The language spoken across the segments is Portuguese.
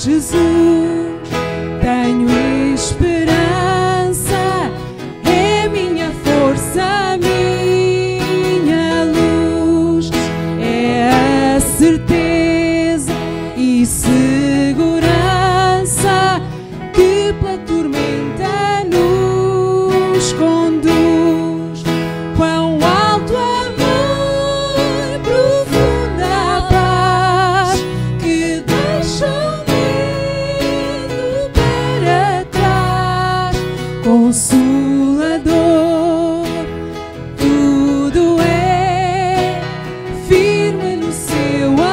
Jesus, tenho esperança, é minha força, minha luz, é a certeza e segurança que pela tormenta nos conduz. Quão alto amor, profunda paz, que deixa o medo para trás. Consolador, tudo é firme no seu amor.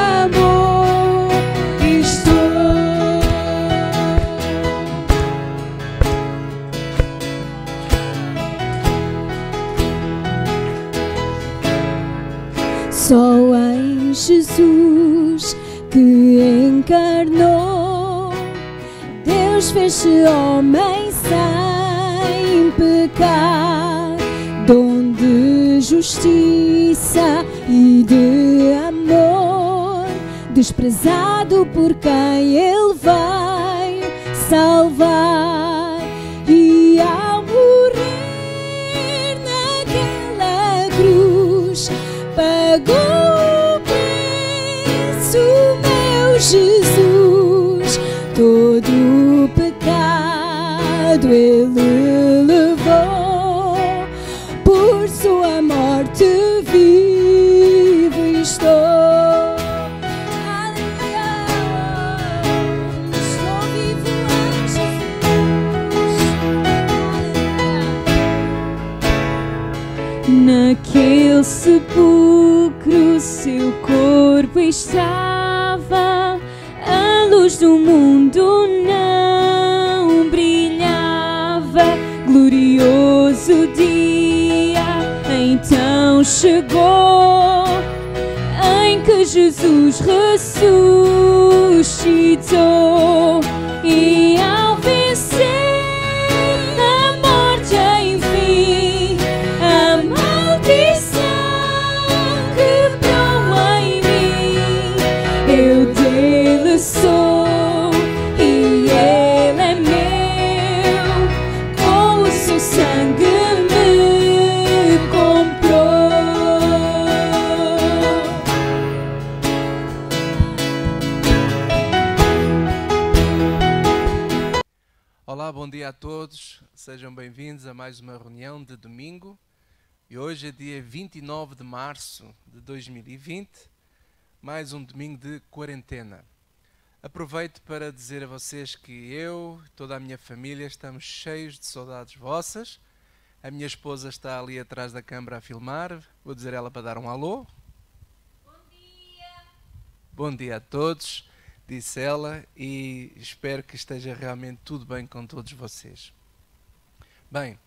Só em Jesus que encarnou, Deus fez-se homem sem pecar, dom de justiça e de amor, desprezado por quem Ele veio salvar. E ao morrer naquela cruz, pagou o preço, meu Jesus. Todo o pecado Ele levou, por sua morte vivo estou. Aleluia, estou vivo em Jesus. Naquele sepulcro seu corpo estava, a luz do mundo não brilhava. Glorioso dia então chegou, em que Jesus ressuscitou. E ao vencer a morte, enfim, a maldição quebrou em mim. Eu dele sou e ele é meu, com o seu sangue me comprou. Olá, bom dia a todos, sejam bem-vindos a mais uma reunião de domingo. E hoje é dia 29 de março de 2020, mais um domingo de quarentena. Aproveito para dizer a vocês que eu e toda a minha família estamos cheios de saudades vossas. A minha esposa está ali atrás da câmara a filmar, vou dizer ela para dar um alô. Bom dia! Bom dia a todos, disse ela, e espero que esteja realmente tudo bem com todos vocês. Bem,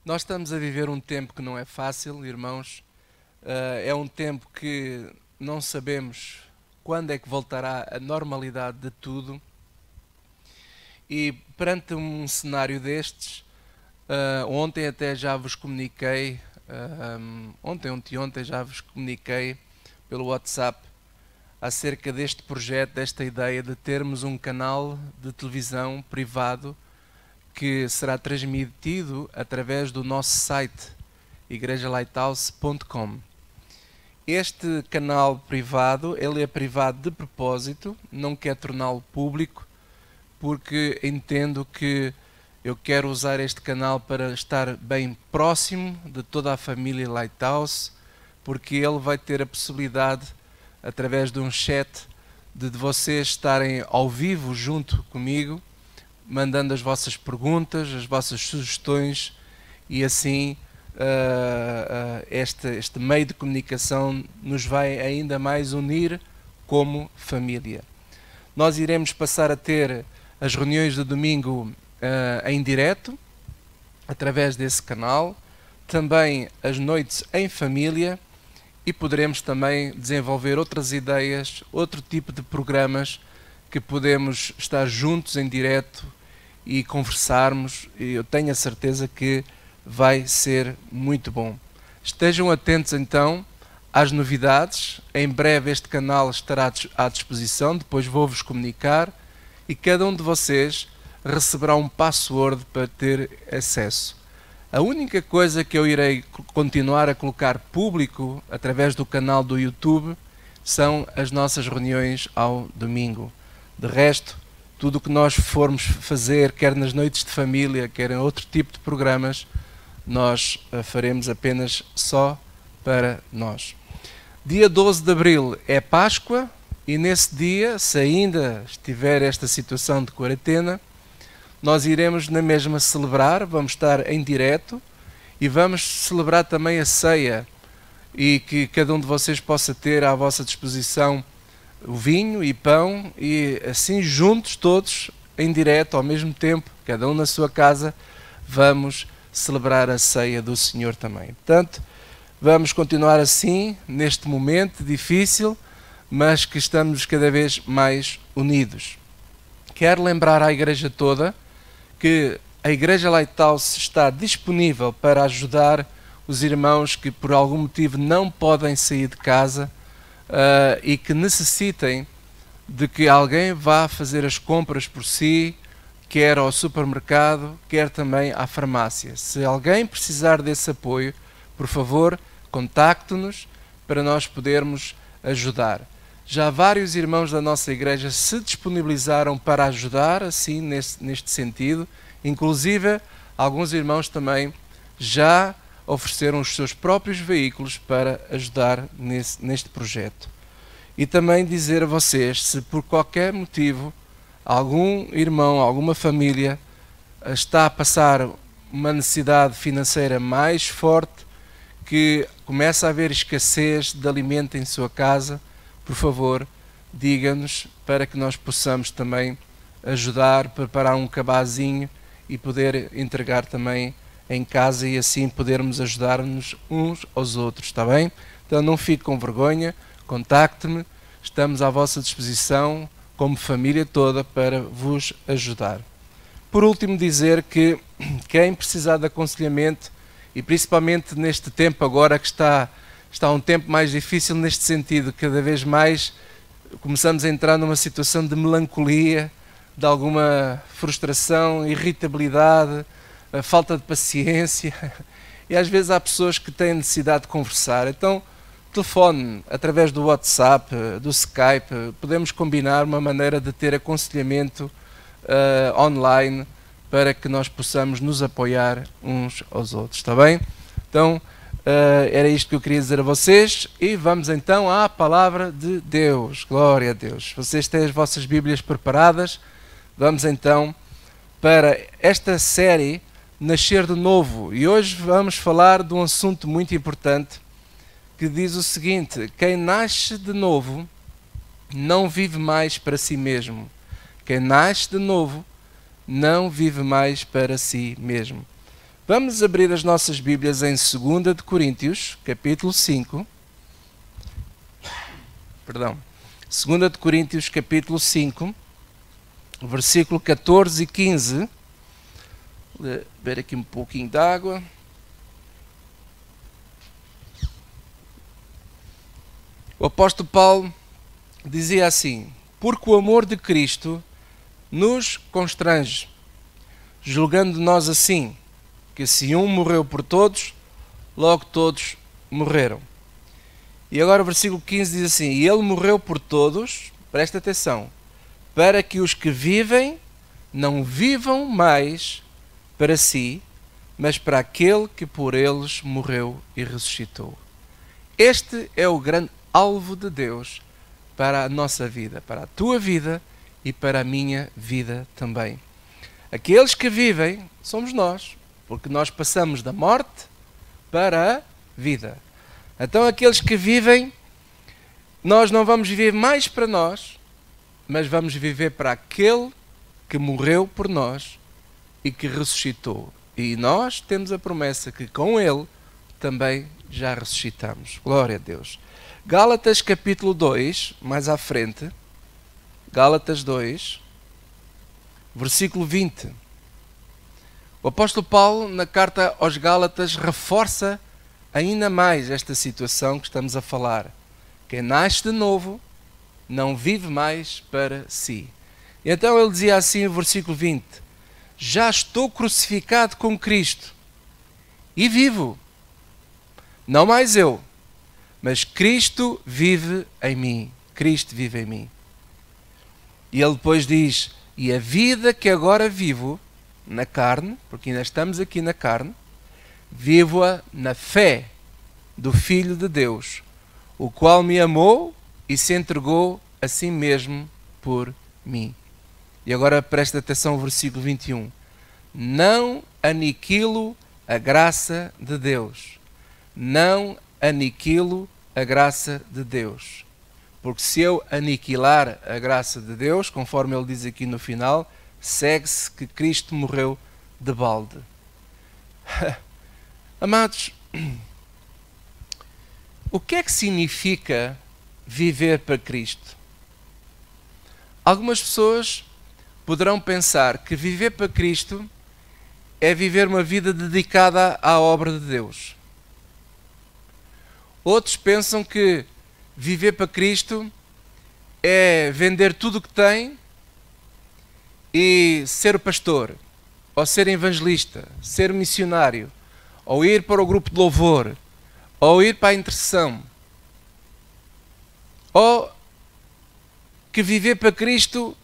nós estamos a viver um tempo que não é fácil, irmãos. É um tempo que não sabemos quando é que voltará a normalidade de tudo. E perante um cenário destes, ontem até já vos comuniquei, ontem já vos comuniquei pelo WhatsApp acerca deste projeto, desta ideia de termos um canal de televisão privado que será transmitido através do nosso site igrejalighthouse.com. Este canal privado, ele é privado de propósito, não quer torná-lo público, porque entendo que eu quero usar este canal para estar bem próximo de toda a família Lighthouse, porque ele vai ter a possibilidade, através de um chat, de vocês estarem ao vivo junto comigo, mandando as vossas perguntas, as vossas sugestões, e assim este meio de comunicação nos vai ainda mais unir como família. Nós iremos passar a ter as reuniões de domingo em direto, através desse canal, também as noites em família, e poderemos também desenvolver outras ideias, outro tipo de programas que podemos estar juntos em direto e conversarmos, e eu tenho a certeza que vai ser muito bom. Estejam atentos então às novidades. Em breve este canal estará à disposição, depois vou-vos comunicar, e cada um de vocês receberá um password para ter acesso. A única coisa que eu irei continuar a colocar público através do canal do YouTube são as nossas reuniões ao domingo. De resto, tudo o que nós formos fazer, quer nas noites de família, quer em outro tipo de programas, nós faremos apenas só para nós. Dia 12 de Abril é Páscoa e nesse dia, se ainda estiver esta situação de quarentena, nós iremos na mesma celebrar, vamos estar em direto e vamos celebrar também a ceia e que cada um de vocês possa ter à vossa disposição o vinho e pão e assim juntos todos em direto ao mesmo tempo, cada um na sua casa, vamos celebrar a ceia do Senhor também. Portanto, vamos continuar assim neste momento difícil, mas que estamos cada vez mais unidos. Quero lembrar à igreja toda que a Igreja Lighthouse está disponível para ajudar os irmãos que por algum motivo não podem sair de casa e que necessitem de que alguém vá fazer as compras por si, quer ao supermercado, quer também à farmácia. Se alguém precisar desse apoio, por favor, contacte-nos para nós podermos ajudar. Já vários irmãos da nossa igreja se disponibilizaram para ajudar, assim, neste sentido. Inclusive, alguns irmãos também já ofereceram os seus próprios veículos para ajudar neste projeto. E também dizer a vocês, se por qualquer motivo algum irmão, alguma família está a passar uma necessidade financeira mais forte, que começa a haver escassez de alimento em sua casa, por favor, diga-nos para que nós possamos também ajudar, preparar um cabazinho e poder entregar também em casa e assim podermos ajudar-nos uns aos outros, está bem? Então não fique com vergonha, contacte-me, estamos à vossa disposição como família toda para vos ajudar. Por último, dizer que quem precisar de aconselhamento e principalmente neste tempo agora que está um tempo mais difícil neste sentido, cada vez mais começamos a entrar numa situação de melancolia, de alguma frustração, irritabilidade, falta de paciência e às vezes há pessoas que têm necessidade de conversar. Então, telefone através do WhatsApp, do Skype, podemos combinar uma maneira de ter aconselhamento online para que nós possamos nos apoiar uns aos outros, está bem? Então, era isto que eu queria dizer a vocês e vamos então à palavra de Deus. Glória a Deus. Vocês têm as vossas Bíblias preparadas? Vamos então para esta série Nascer de Novo e hoje vamos falar de um assunto muito importante que diz o seguinte: quem nasce de novo não vive mais para si mesmo. Quem nasce de novo não vive mais para si mesmo. Vamos abrir as nossas Bíblias em 2 de Coríntios, capítulo 5. 2 de Coríntios, capítulo 5, versículo 14 e 15. Vou beber aqui um pouquinho de água. O apóstolo Paulo dizia assim: porque o amor de Cristo nos constrange, julgando nós assim, que se um morreu por todos, logo todos morreram. E agora o versículo 15 diz assim: e ele morreu por todos, presta atenção, para que os que vivem não vivam mais para si, mas para aquele que por eles morreu e ressuscitou. Este é o grande alvo de Deus para a nossa vida, para a tua vida e para a minha vida também. Aqueles que vivem somos nós, porque nós passamos da morte para a vida. Então aqueles que vivem, nós não vamos viver mais para nós, mas vamos viver para aquele que morreu por nós e que ressuscitou. E nós temos a promessa que com ele também já ressuscitamos. Glória a Deus. Gálatas capítulo 2, mais à frente, Gálatas 2, versículo 20. O apóstolo Paulo, na carta aos Gálatas, reforça ainda mais esta situação que estamos a falar. Quem nasce de novo não vive mais para si. E então ele dizia assim no versículo 20: já estou crucificado com Cristo e vivo. Não mais eu, mas Cristo vive em mim. Cristo vive em mim. E ele depois diz: e a vida que agora vivo na carne, porque ainda estamos aqui na carne, vivo-a na fé do Filho de Deus, o qual me amou e se entregou a si mesmo por mim. E agora presta atenção ao versículo 21. Não aniquilo a graça de Deus. Não aniquilo a graça de Deus. Porque se eu aniquilar a graça de Deus, conforme ele diz aqui no final, segue-se que Cristo morreu de balde. Amados, o que é que significa viver para Cristo? Algumas pessoas poderão pensar que viver para Cristo é viver uma vida dedicada à obra de Deus. Outros pensam que viver para Cristo é vender tudo o que tem e ser pastor, ou ser evangelista, ser missionário, ou ir para o grupo de louvor, ou ir para a intercessão. Ou que viver para Cristo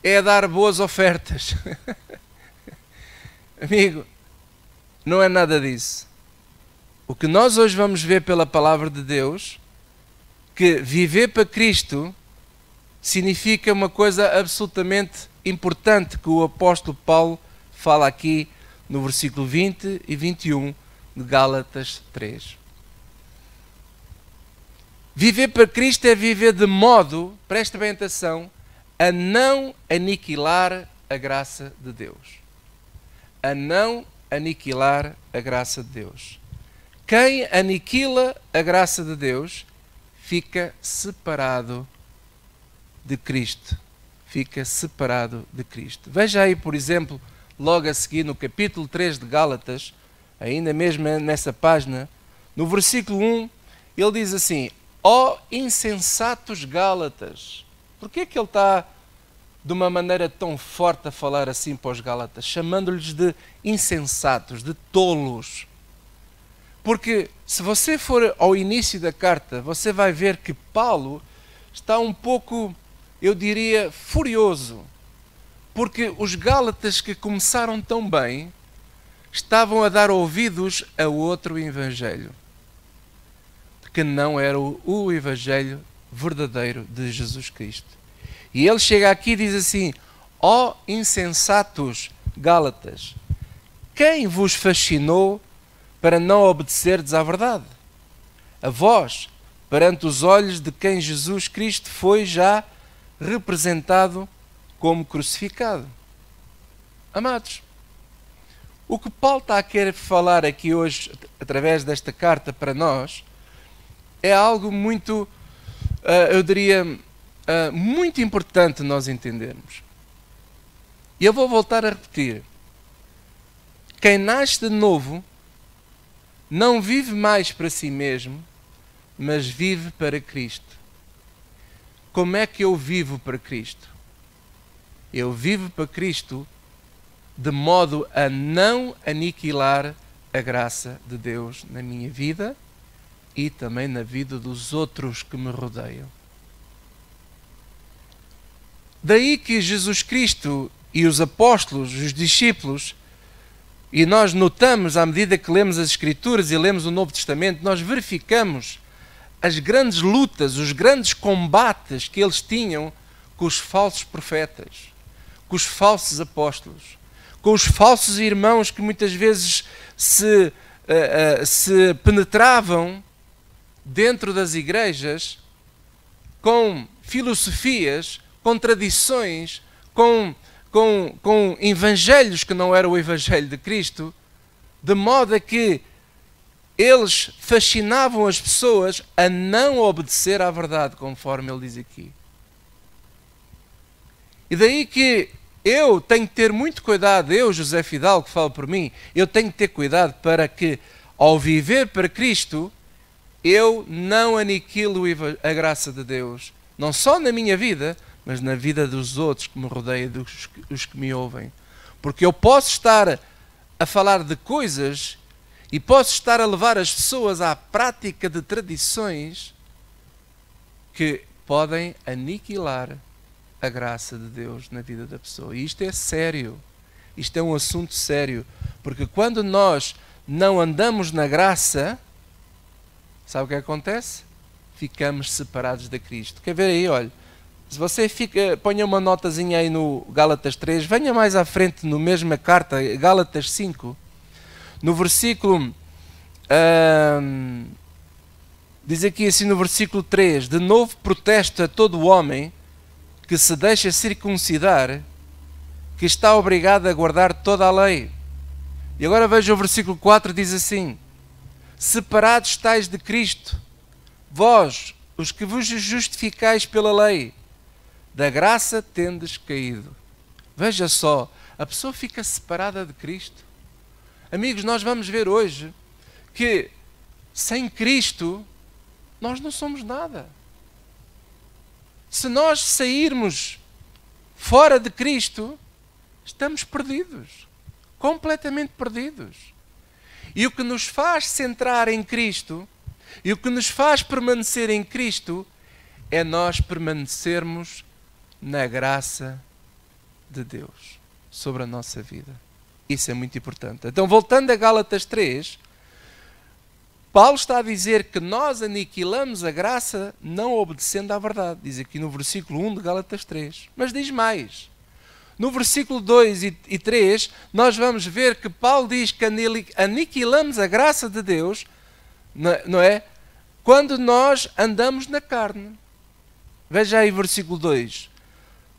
é dar boas ofertas. Amigo, não é nada disso. O que nós hoje vamos ver pela palavra de Deus, que viver para Cristo significa uma coisa absolutamente importante que o apóstolo Paulo fala aqui no versículo 20 e 21 de Gálatas 3. Viver para Cristo é viver de modo, presta bem atenção, a não aniquilar a graça de Deus. A não aniquilar a graça de Deus. Quem aniquila a graça de Deus fica separado de Cristo. Fica separado de Cristo. Veja aí, por exemplo, logo a seguir no capítulo 3 de Gálatas, ainda mesmo nessa página, no versículo 1, ele diz assim: ó insensatos Gálatas. Porquê é que ele está de uma maneira tão forte a falar assim para os Gálatas, chamando-lhes de insensatos, de tolos? Porque se você for ao início da carta, você vai ver que Paulo está um pouco, eu diria, furioso. Porque os Gálatas que começaram tão bem estavam a dar ouvidos a outro evangelho, que não era o evangelho verdadeiro de Jesus Cristo. E ele chega aqui e diz assim: ó insensatos Gálatas, quem vos fascinou para não obedecerdes à verdade? A vós, perante os olhos de quem Jesus Cristo foi já representado como crucificado. Amados, o que Paulo está a querer falar aqui hoje, através desta carta para nós, é algo muito, eu diria, muito importante nós entendermos. E eu vou voltar a repetir. Quem nasce de novo não vive mais para si mesmo, mas vive para Cristo. Como é que eu vivo para Cristo? Eu vivo para Cristo de modo a não aniquilar a graça de Deus na minha vida e também na vida dos outros que me rodeiam. Daí que Jesus Cristo e os apóstolos, os discípulos, e nós notamos, à medida que lemos as Escrituras e lemos o Novo Testamento, nós verificamos as grandes lutas, os grandes combates que eles tinham com os falsos profetas, com os falsos apóstolos, com os falsos irmãos que muitas vezes se penetravam dentro das igrejas com filosofias, com tradições, com evangelhos que não eram o evangelho de Cristo, de modo a que eles fascinavam as pessoas a não obedecer à verdade, conforme ele diz aqui. E daí que eu tenho que ter muito cuidado, eu, José Fidalgo, que falo por mim, eu tenho que ter cuidado para que, ao viver para Cristo, eu não aniquilo a graça de Deus, não só na minha vida, mas na vida dos outros que me rodeiam, dos que me ouvem. Porque eu posso estar a falar de coisas e posso estar a levar as pessoas à prática de tradições que podem aniquilar a graça de Deus na vida da pessoa. E isto é sério. Isto é um assunto sério. Porque quando nós não andamos na graça, sabe o que acontece? Ficamos separados de Cristo. Quer ver aí, olha. Se você ponha uma notazinha aí no Gálatas 3, venha mais à frente no mesma carta, Gálatas 5, no versículo, diz aqui assim no versículo 3, de novo protesto a todo o homem que se deixa circuncidar, que está obrigado a guardar toda a lei. E agora veja o versículo 4, diz assim, separados estáis de Cristo, vós, os que vos justificais pela lei, da graça tendes caído. Veja só, a pessoa fica separada de Cristo. Amigos, nós vamos ver hoje que sem Cristo nós não somos nada. Se nós sairmos fora de Cristo, estamos perdidos, completamente perdidos. E o que nos faz centrar em Cristo, e o que nos faz permanecer em Cristo, é nós permanecermos na graça de Deus sobre a nossa vida. Isso é muito importante. Então, voltando a Gálatas 3, Paulo está a dizer que nós aniquilamos a graça não obedecendo à verdade. Diz aqui no versículo 1 de Gálatas 3. Mas diz mais. No versículo 2 e 3, nós vamos ver que Paulo diz que aniquilamos a graça de Deus, não é? Quando nós andamos na carne. Veja aí o versículo 2.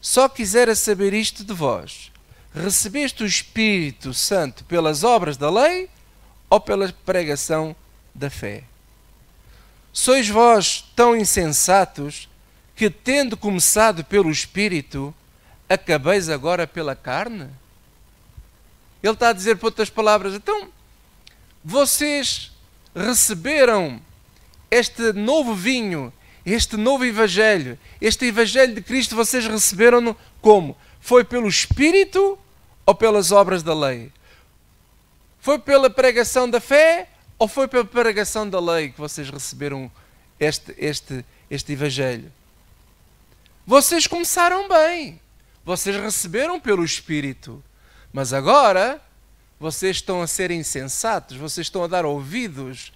Só quisera saber isto de vós. Recebeste o Espírito Santo pelas obras da lei ou pela pregação da fé? Sois vós tão insensatos que, tendo começado pelo Espírito, acabeis agora pela carne? Ele está a dizer, por outras palavras, então, vocês receberam este novo vinho, este novo Evangelho, este Evangelho de Cristo, vocês receberam-no como? Foi pelo Espírito ou pelas obras da lei? Foi pela pregação da fé ou foi pela pregação da lei que vocês receberam este Evangelho? Vocês começaram bem, vocês receberam pelo Espírito, mas agora vocês estão a ser insensatos, vocês estão a dar ouvidos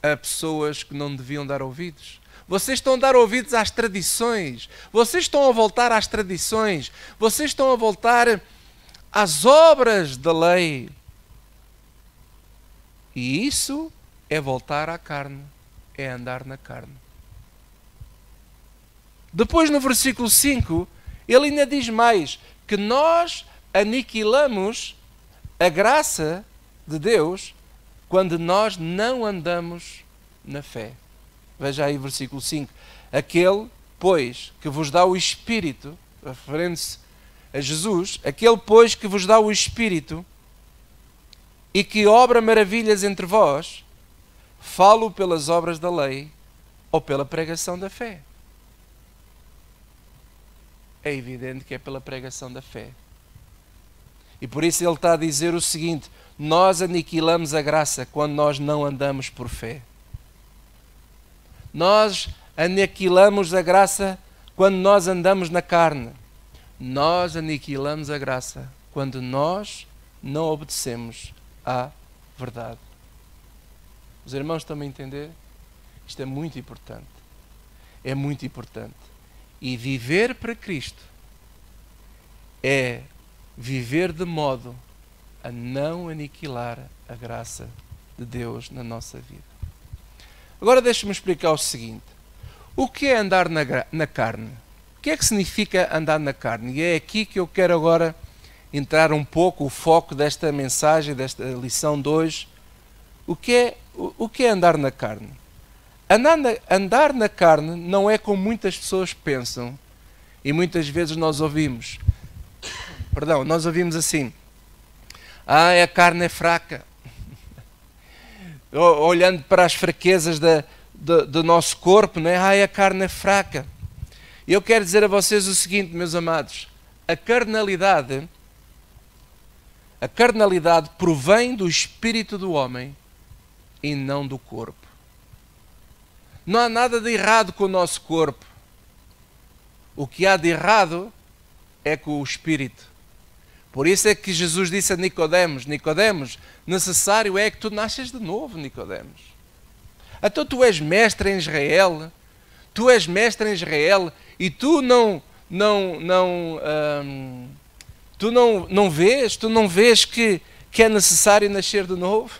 a pessoas que não deviam dar ouvidos. Vocês estão a dar ouvidos às tradições. Vocês estão a voltar às tradições. Vocês estão a voltar às obras da lei. E isso é voltar à carne. É andar na carne. Depois no versículo 5, ele ainda diz mais, que nós aniquilamos a graça de Deus quando nós não andamos na fé. Veja aí o versículo 5. Aquele, pois, que vos dá o Espírito, referindo-se a Jesus, aquele, pois, que vos dá o Espírito e que obra maravilhas entre vós, falo pelas obras da lei ou pela pregação da fé. É evidente que é pela pregação da fé. E por isso ele está a dizer o seguinte, nós aniquilamos a graça quando nós não andamos por fé. Nós aniquilamos a graça quando nós andamos na carne. Nós aniquilamos a graça quando nós não obedecemos à verdade. Os irmãos estão a entender? Isto é muito importante. É muito importante. E viver para Cristo é viver de modo a não aniquilar a graça de Deus na nossa vida. Agora deixe-me explicar o seguinte. O que é andar na carne? O que é que significa andar na carne? E é aqui que eu quero agora entrar um pouco o foco desta mensagem, desta lição de hoje. O que é andar na carne? Andar na carne não é como muitas pessoas pensam. E muitas vezes nós ouvimos assim, a carne é fraca. Olhando para as fraquezas do nosso corpo, não é? A carne é fraca. E eu quero dizer a vocês o seguinte, meus amados: a carnalidade provém do espírito do homem e não do corpo. Não há nada de errado com o nosso corpo. O que há de errado é com o espírito. Por isso é que Jesus disse a Nicodemos: Nicodemos, necessário é que tu nasças de novo, Nicodemos. Então tu és mestre em Israel, e tu não vês que é necessário nascer de novo?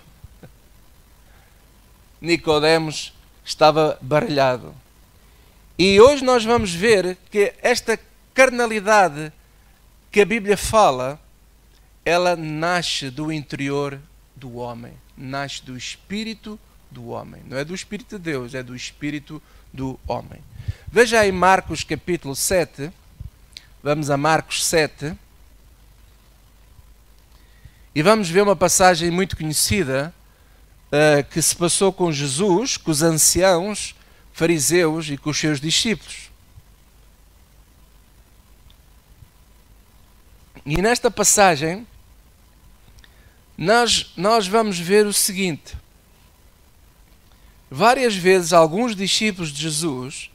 Nicodemos estava baralhado. E hoje nós vamos ver que esta carnalidade que a Bíblia fala, ela nasce do interior do homem, nasce do espírito do homem. Não é do espírito de Deus, é do espírito do homem. Veja aí Marcos capítulo 7, vamos a Marcos 7, e vamos ver uma passagem muito conhecida que se passou com Jesus, com os anciãos, fariseus e com os seus discípulos. E nesta passagem nós vamos ver o seguinte: várias vezes alguns discípulos de Jesus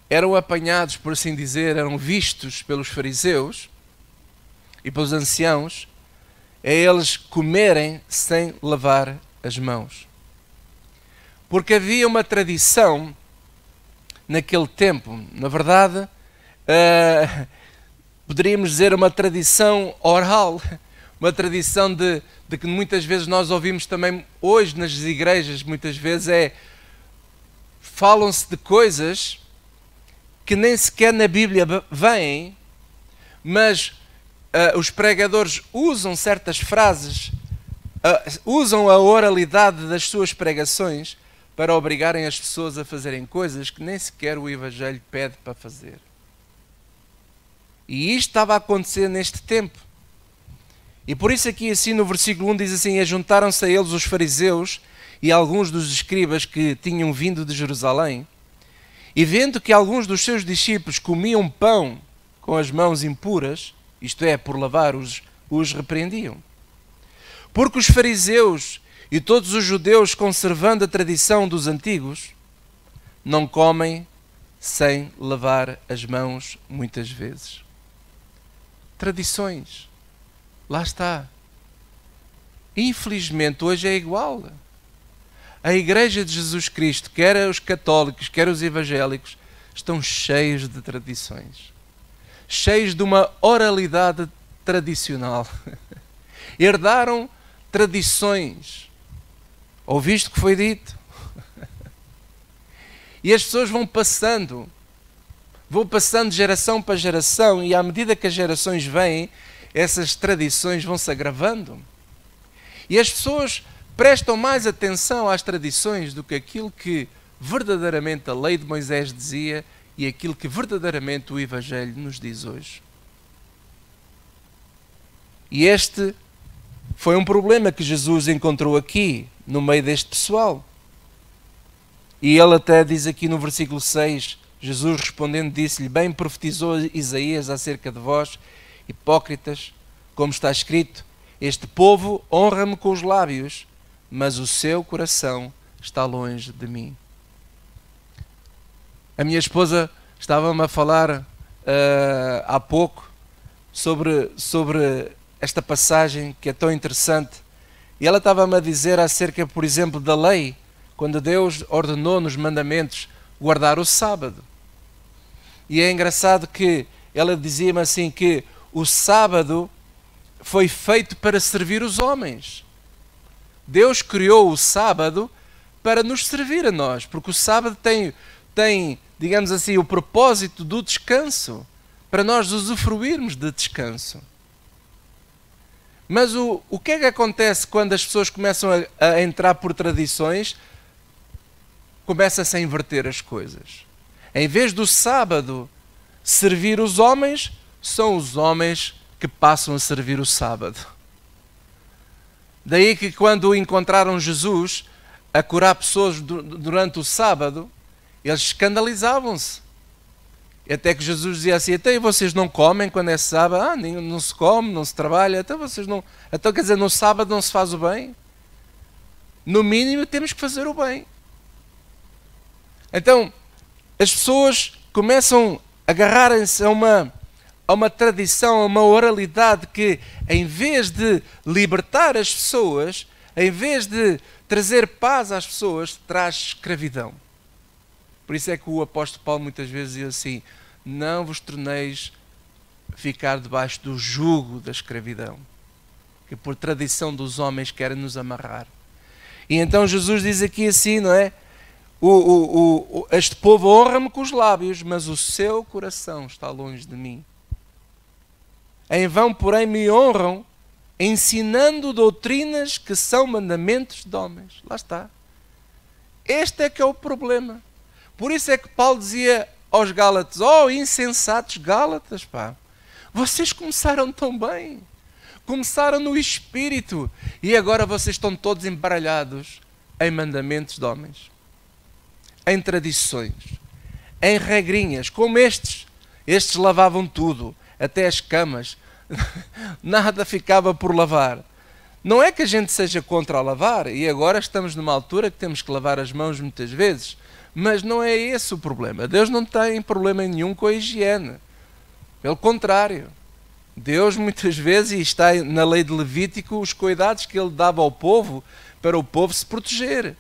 eram apanhados, por assim dizer, eram vistos pelos fariseus e pelos anciãos a eles comerem sem lavar as mãos. Porque havia uma tradição naquele tempo, na verdade, poderíamos dizer uma tradição oral, uma tradição de que muitas vezes nós ouvimos também hoje nas igrejas, muitas vezes falam-se de coisas que nem sequer na Bíblia vêm, mas os pregadores usam certas frases, usam a oralidade das suas pregações para obrigarem as pessoas a fazerem coisas que nem sequer o Evangelho pede para fazer. E isto estava a acontecer neste tempo. E por isso aqui assim no versículo 1 diz assim: ajuntaram-se a eles os fariseus e alguns dos escribas que tinham vindo de Jerusalém, e vendo que alguns dos seus discípulos comiam pão com as mãos impuras, isto é, por lavar, os repreendiam. Porque os fariseus e todos os judeus, conservando a tradição dos antigos, não comem sem lavar as mãos muitas vezes. Tradições. Lá está. Infelizmente hoje é igual. A Igreja de Jesus Cristo, quer os católicos, quer os evangélicos, estão cheios de tradições. Cheios de uma oralidade tradicional. Herdaram tradições. Ouviste o que foi dito? E as pessoas vão passando de geração para geração, e à medida que as gerações vêm, essas tradições vão se agravando. E as pessoas prestam mais atenção às tradições do que aquilo que verdadeiramente a lei de Moisés dizia e aquilo que verdadeiramente o Evangelho nos diz hoje. E este foi um problema que Jesus encontrou aqui, no meio deste pessoal. E ele até diz aqui no versículo 6, Jesus respondendo disse-lhe: bem profetizou Isaías acerca de vós, hipócritas, como está escrito: este povo honra-me com os lábios, mas o seu coração está longe de mim. A minha esposa estava-me a falar há pouco sobre esta passagem que é tão interessante. E ela estava-me a dizer acerca, por exemplo, da lei, quando Deus ordenou nos mandamentos guardar o sábado. E é engraçado que ela dizia-me assim que o sábado foi feito para servir os homens. Deus criou o sábado para nos servir a nós, porque o sábado tem, digamos assim, o propósito do descanso, para nós usufruirmos de descanso. Mas o que é que acontece quando as pessoas começam a entrar por tradições? Começa-se a inverter as coisas. Em vez do sábado servir os homens, são os homens que passam a servir o sábado. Daí que quando encontraram Jesus a curar pessoas durante o sábado, eles escandalizavam-se. Até que Jesus dizia assim: até vocês não comem quando é sábado? Ah, não se come, não se trabalha. Então vocês não. Então quer dizer, no sábado não se faz o bem? No mínimo temos que fazer o bem. Então as pessoas começam a agarrarem-se a uma tradição, a uma oralidade que, em vez de libertar as pessoas, em vez de trazer paz às pessoas, traz escravidão. Por isso é que o apóstolo Paulo muitas vezes diz assim: não vos torneis ficar debaixo do jugo da escravidão, que por tradição dos homens querem nos amarrar. E então Jesus diz aqui assim, não é? Este povo honra-me com os lábios, mas o seu coração está longe de mim. Em vão, porém, me honram, ensinando doutrinas que são mandamentos de homens. Lá está. Este é que é o problema. Por isso é que Paulo dizia aos Gálatas: oh, insensatos Gálatas, pá, vocês começaram tão bem, começaram no Espírito, e agora vocês estão todos embaralhados em mandamentos de homens, em tradições, em regrinhas, como estes. Estes lavavam tudo, até as camas, nada ficava por lavar. Não é que a gente seja contra a lavar, e agora estamos numa altura que temos que lavar as mãos muitas vezes, mas não é esse o problema. Deus não tem problema nenhum com a higiene. Pelo contrário, Deus muitas vezes, e está na lei de Levítico, os cuidados que ele dava ao povo para o povo se proteger.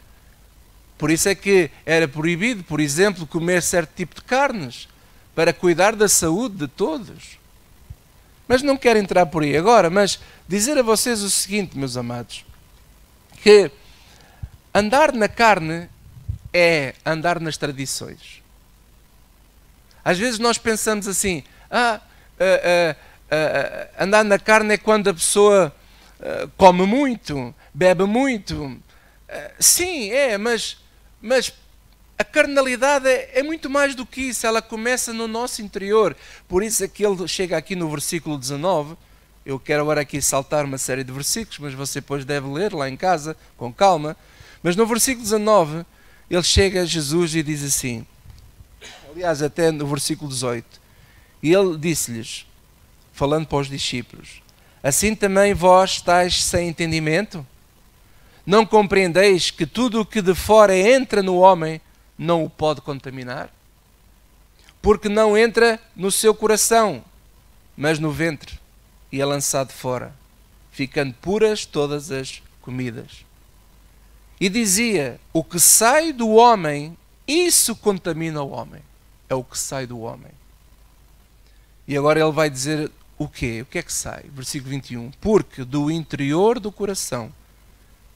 Por isso é que era proibido, por exemplo, comer certo tipo de carnes, para cuidar da saúde de todos. Mas não quero entrar por aí agora, mas dizer a vocês o seguinte, meus amados, que andar na carne é andar nas tradições. Às vezes nós pensamos assim: andar na carne é quando a pessoa come muito, bebe muito. Sim, é, mas a carnalidade é muito mais do que isso. Ela começa no nosso interior. Por isso é que ele chega aqui no versículo 19. Eu quero agora aqui saltar uma série de versículos, mas você depois deve ler lá em casa, com calma. Mas no versículo 19, ele chega a Jesus e diz assim, aliás, até no versículo 18, e ele disse-lhes, falando para os discípulos: assim também vós estáis sem entendimento? Não compreendeis que tudo o que de fora entra no homem não o pode contaminar? Porque não entra no seu coração, mas no ventre, e é lançado fora, ficando puras todas as comidas. E dizia: o que sai do homem, isso contamina o homem. É o que sai do homem. E agora ele vai dizer o quê? O que é que sai? Versículo 21. Porque do interior do coração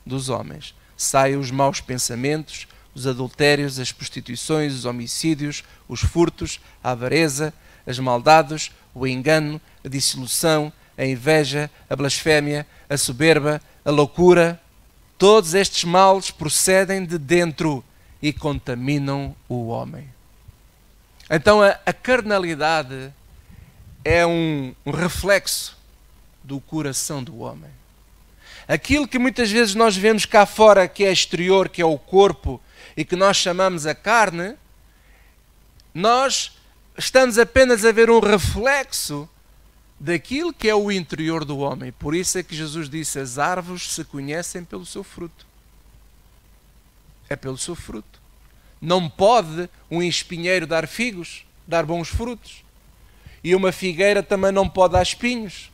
dos homens saem os maus pensamentos, os adultérios, as prostituições, os homicídios, os furtos, a avareza, as maldades, o engano, a dissolução, a inveja, a blasfémia, a soberba, a loucura. Todos estes males procedem de dentro e contaminam o homem. Então a carnalidade é um reflexo do coração do homem. Aquilo que muitas vezes nós vemos cá fora, que é exterior, que é o corpo, e que nós chamamos a carne, nós estamos apenas a ver um reflexo daquilo que é o interior do homem. Por isso é que Jesus disse: as árvores se conhecem pelo seu fruto. É pelo seu fruto. Não pode um espinheiro dar figos, dar bons frutos. E uma figueira também não pode dar espinhos.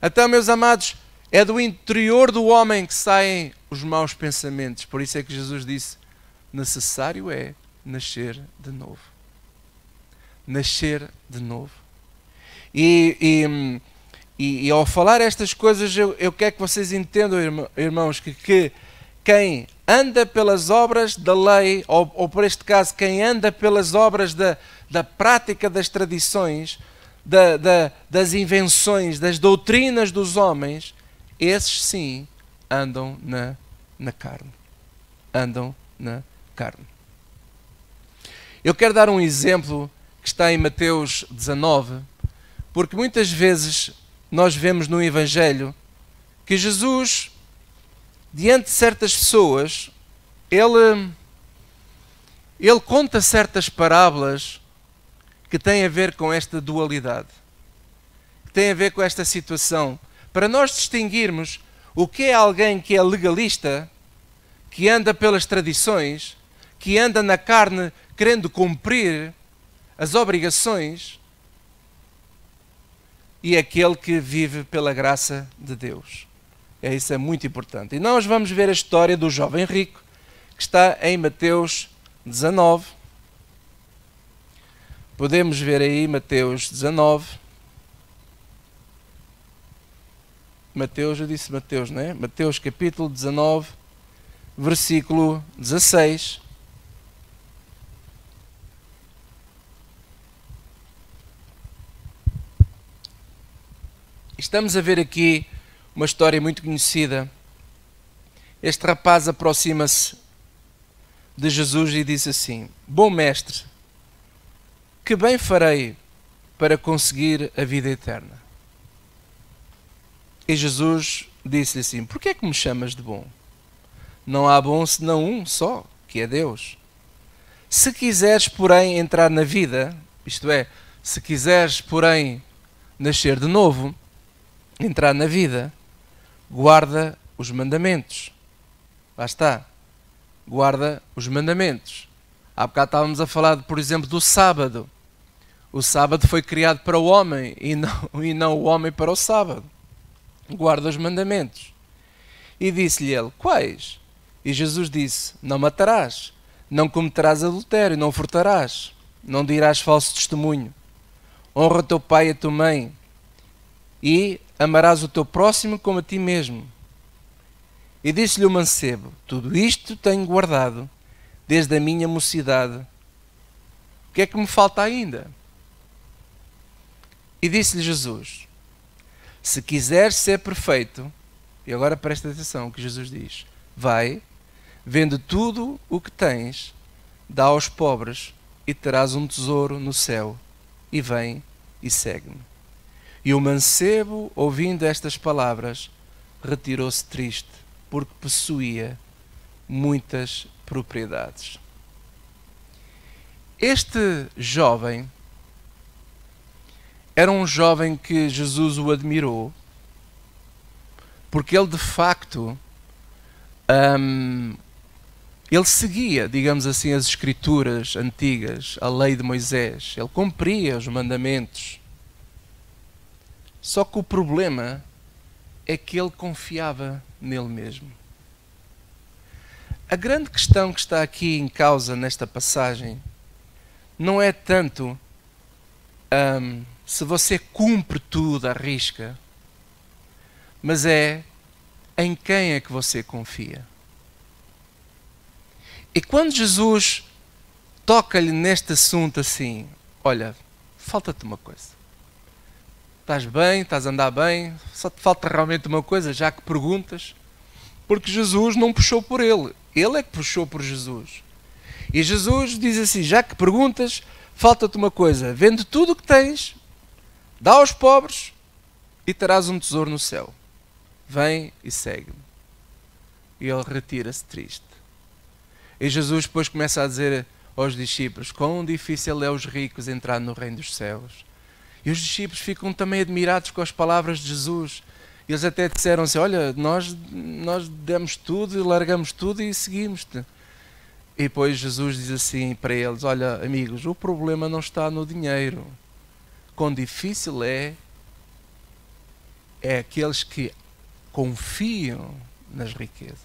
Então, meus amados, é do interior do homem que saem os maus pensamentos. Por isso é que Jesus disse: necessário é nascer de novo. Nascer de novo. E ao falar estas coisas, eu quero que vocês entendam, irmãos, que quem anda pelas obras da lei, ou por este caso, quem anda pelas obras da prática das tradições, das invenções, das doutrinas dos homens, esses sim andam na carne. Andam na carne. Eu quero dar um exemplo que está em Mateus 19, porque muitas vezes nós vemos no Evangelho que Jesus, diante de certas pessoas, ele conta certas parábolas que tem a ver com esta dualidade, que tem a ver com esta situação, para nós distinguirmos o que é alguém que é legalista, que anda pelas tradições, que anda na carne querendo cumprir as obrigações, e aquele que vive pela graça de Deus. Isso é muito importante. E nós vamos ver a história do jovem rico, que está em Mateus 19. Podemos ver aí Mateus 19. Mateus, eu disse Mateus, não é? Mateus capítulo 19, versículo 16. Estamos a ver aqui uma história muito conhecida. Este rapaz aproxima-se de Jesus e diz assim: Bom mestre, que bem farei para conseguir a vida eterna? E Jesus disse-lhe assim: Por que é que me chamas de bom? Não há bom senão um só, que é Deus. Se quiseres, porém, entrar na vida, isto é, se quiseres, porém, nascer de novo, entrar na vida, guarda os mandamentos. Lá está. Guarda os mandamentos. Há bocado estávamos a falar, por exemplo, do sábado. O sábado foi criado para o homem e não o homem para o sábado. Guarda os mandamentos. E disse-lhe ele: Quais? E Jesus disse: Não matarás, não cometerás adultério, não furtarás, não dirás falso testemunho, honra teu pai e a tua mãe, e amarás o teu próximo como a ti mesmo. E disse-lhe o mancebo: Tudo isto tenho guardado desde a minha mocidade. O que é que me falta ainda? E disse-lhe Jesus: Se quiseres ser perfeito, e agora presta atenção o que Jesus diz: Vai, vende tudo o que tens, dá aos pobres, e terás um tesouro no céu, e vem e segue-me. E o mancebo, ouvindo estas palavras, retirou-se triste, porque possuía muitas propriedades. Este jovem era um jovem que Jesus o admirou, porque ele de facto ele seguia, digamos assim, as escrituras antigas, a lei de Moisés, ele cumpria os mandamentos. Só que o problema é que ele confiava nele mesmo. A grande questão que está aqui em causa nesta passagem não é tanto se você cumpre tudo à risca, mas é em quem é que você confia. E quando Jesus toca-lhe neste assunto assim: Olha, falta-te uma coisa. Estás bem, estás a andar bem, só te falta realmente uma coisa, já que perguntas, porque Jesus não puxou por ele é que puxou por Jesus. E Jesus diz assim: já que perguntas, falta-te uma coisa, vende tudo o que tens, dá aos pobres e terás um tesouro no céu. Vem e segue-me. E ele retira-se triste. E Jesus depois começa a dizer aos discípulos: quão difícil é os ricos entrar no reino dos céus. E os discípulos ficam também admirados com as palavras de Jesus. Eles até disseram assim: olha, nós demos tudo e largamos tudo e seguimos-te. E depois Jesus diz assim para eles: olha, amigos, o problema não está no dinheiro. Quão difícil é aqueles que confiam nas riquezas.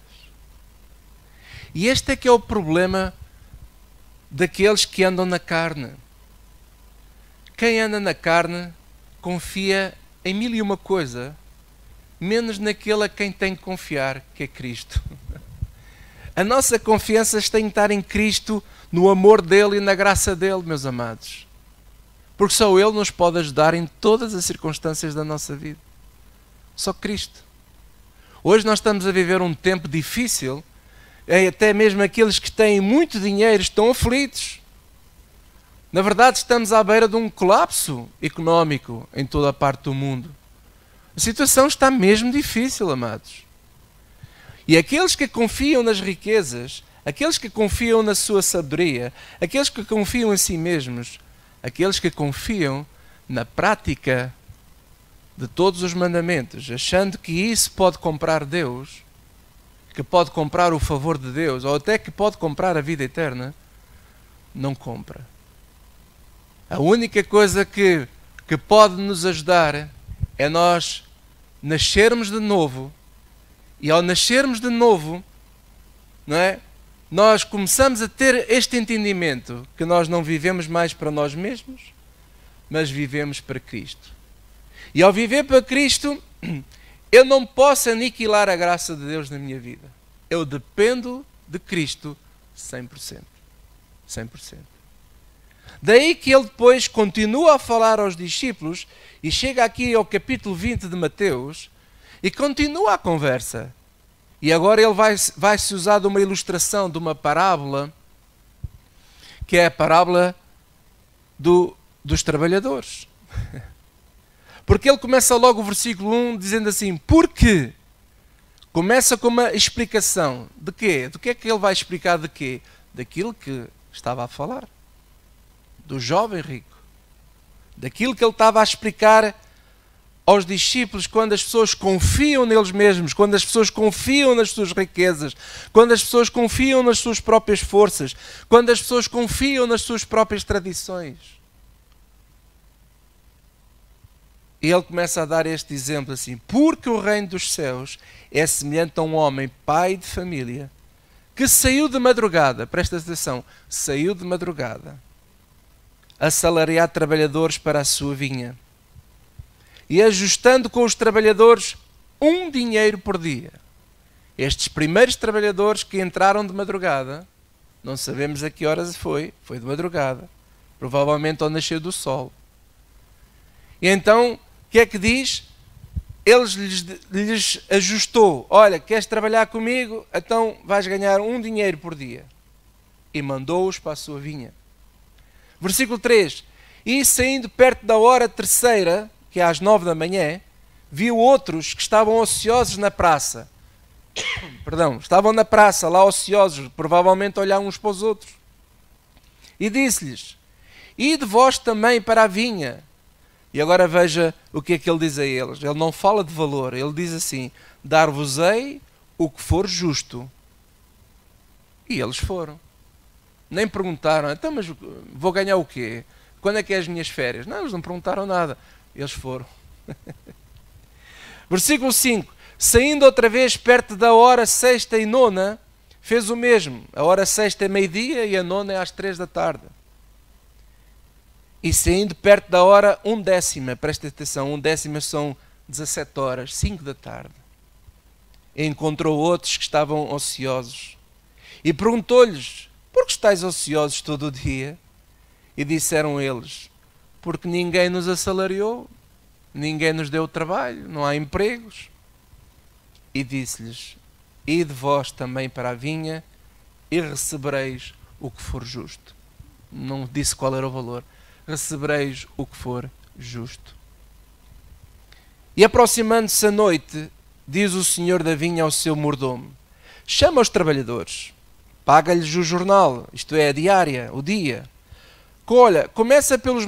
E este é que é o problema daqueles que andam na carne. Quem anda na carne confia em mil e uma coisa, menos naquele a quem tem que confiar, que é Cristo. A nossa confiança tem que estar em Cristo, no amor dele e na graça dele, meus amados. Porque só ele nos pode ajudar em todas as circunstâncias da nossa vida. Só Cristo. Hoje nós estamos a viver um tempo difícil, até mesmo aqueles que têm muito dinheiro estão aflitos. Na verdade, estamos à beira de um colapso económico em toda a parte do mundo. A situação está mesmo difícil, amados. E aqueles que confiam nas riquezas, aqueles que confiam na sua sabedoria, aqueles que confiam em si mesmos, aqueles que confiam na prática de todos os mandamentos, achando que isso pode comprar Deus, que pode comprar o favor de Deus, ou até que pode comprar a vida eterna, não compra. A única coisa que pode nos ajudar é nós nascermos de novo, e ao nascermos de novo, não é? Nós começamos a ter este entendimento que nós não vivemos mais para nós mesmos, mas vivemos para Cristo. E ao viver para Cristo, eu não posso aniquilar a graça de Deus na minha vida. Eu dependo de Cristo 100%. 100%. Daí que ele depois continua a falar aos discípulos e chega aqui ao capítulo 20 de Mateus e continua a conversa. E agora ele vai-se usar de uma ilustração, de uma parábola, que é a parábola dos trabalhadores. Porque ele começa logo o versículo 1 dizendo assim, porque começa com uma explicação de quê? Do que é que ele vai explicar de quê? Daquilo que estava a falar. Do jovem rico. Daquilo que ele estava a explicar aos discípulos quando as pessoas confiam neles mesmos, quando as pessoas confiam nas suas riquezas, quando as pessoas confiam nas suas próprias forças, quando as pessoas confiam nas suas próprias tradições. E ele começa a dar este exemplo assim, porque o reino dos céus é semelhante a um homem, pai de família, que saiu de madrugada, presta atenção, saiu de madrugada, a salariar trabalhadores para a sua vinha, e ajustando com os trabalhadores um dinheiro por dia. Estes primeiros trabalhadores que entraram de madrugada, não sabemos a que horas foi de madrugada, provavelmente ao nascer do sol. E então, o que é que diz? Lhes ajustou, olha, queres trabalhar comigo? Então vais ganhar um dinheiro por dia. E mandou-os para a sua vinha. Versículo 3. E saindo perto da hora terceira, que é às 9 da manhã, viu outros que estavam ociosos na praça. Perdão, estavam na praça, lá ociosos, provavelmente a olhar uns para os outros. E disse-lhes, ide vós também para a vinha. E agora veja o que é que ele diz a eles. Ele não fala de valor, ele diz assim, dar-vos-ei o que for justo. E eles foram. Nem perguntaram, então, mas vou ganhar o quê? Quando é que é as minhas férias? Não, eles não perguntaram nada. Eles foram. Versículo 5. Saindo outra vez perto da hora sexta e nona, fez o mesmo. A hora sexta é meio-dia e a nona é às 3 da tarde. E saindo perto da hora 1/10, presta atenção, 1/10 são 17 horas, 5 da tarde. Encontrou outros que estavam ociosos. E perguntou-lhes, por que estáis ociosos todo o dia? E disseram eles, porque ninguém nos assalariou, ninguém nos deu trabalho, não há empregos. E disse-lhes, ide vós também para a vinha e recebereis o que for justo. Não disse qual era o valor. Recebereis o que for justo. E aproximando-se a noite, diz o senhor da vinha ao seu mordomo, chama os trabalhadores, paga-lhes o jornal, isto é, a diária, o dia. Olha, começa pelos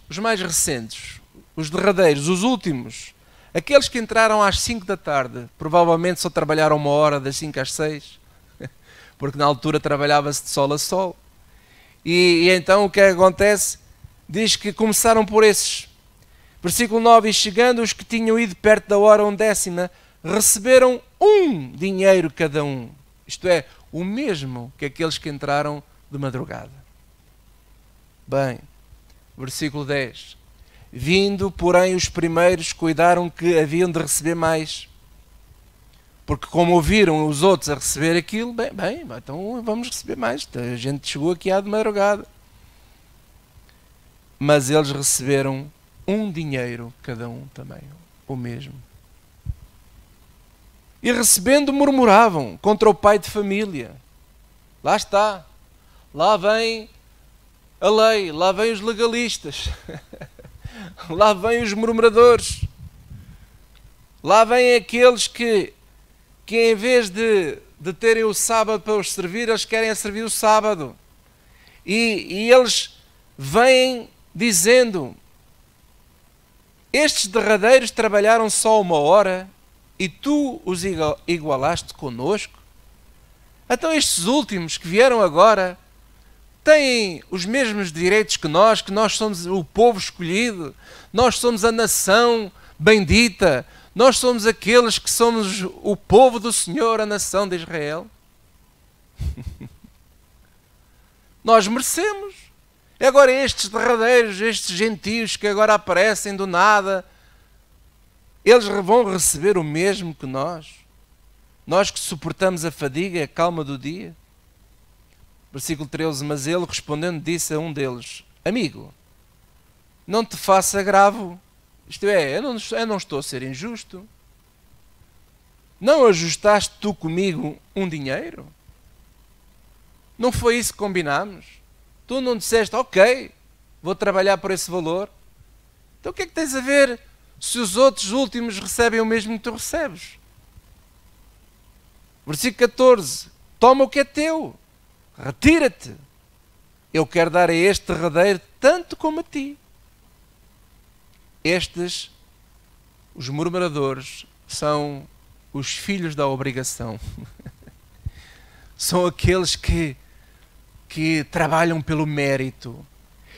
os mais recentes, os derradeiros, os últimos, aqueles que entraram às 5 da tarde, provavelmente só trabalharam 1 hora, das 5 às 6, porque na altura trabalhava-se de sol a sol. E então o que acontece? Diz que começaram por esses. Versículo 9, e chegando os que tinham ido perto da hora 1/10, receberam um dinheiro cada um, isto é, o mesmo que aqueles que entraram de madrugada. Bem, versículo 10. Vindo, porém, os primeiros cuidaram que haviam de receber mais. Porque como ouviram os outros a receber aquilo, bem, então vamos receber mais. A gente chegou aqui à de madrugada. Mas eles receberam um dinheiro cada um também, o mesmo. E recebendo murmuravam contra o pai de família. Lá está. Lá vem a lei, lá vem os legalistas. Lá vêm os murmuradores. Lá vêm aqueles que em vez de terem o sábado para os servir, eles querem servir o sábado. E eles vêm dizendo: estes derradeiros trabalharam só 1 hora e tu os igualaste conosco? Então estes últimos que vieram agora têm os mesmos direitos que nós somos o povo escolhido, nós somos a nação bendita, nós somos aqueles que somos o povo do Senhor, a nação de Israel. Nós merecemos. E agora estes derradeiros, estes gentios que agora aparecem do nada, eles vão receber o mesmo que nós. Nós que suportamos a fadiga e a calma do dia. Versículo 13, mas ele respondendo disse a um deles: amigo, não te faça agravo. Isto é, eu não estou a ser injusto. Não ajustaste tu comigo um dinheiro? Não foi isso que combinámos? Tu não disseste, ok, vou trabalhar por esse valor? Então o que é que tens a ver se os outros últimos recebem o mesmo que tu recebes? Versículo 14, toma o que é teu, retira-te. Eu quero dar a este derradeiro tanto como a ti. Estes, os murmuradores, são os filhos da obrigação. São aqueles que trabalham pelo mérito.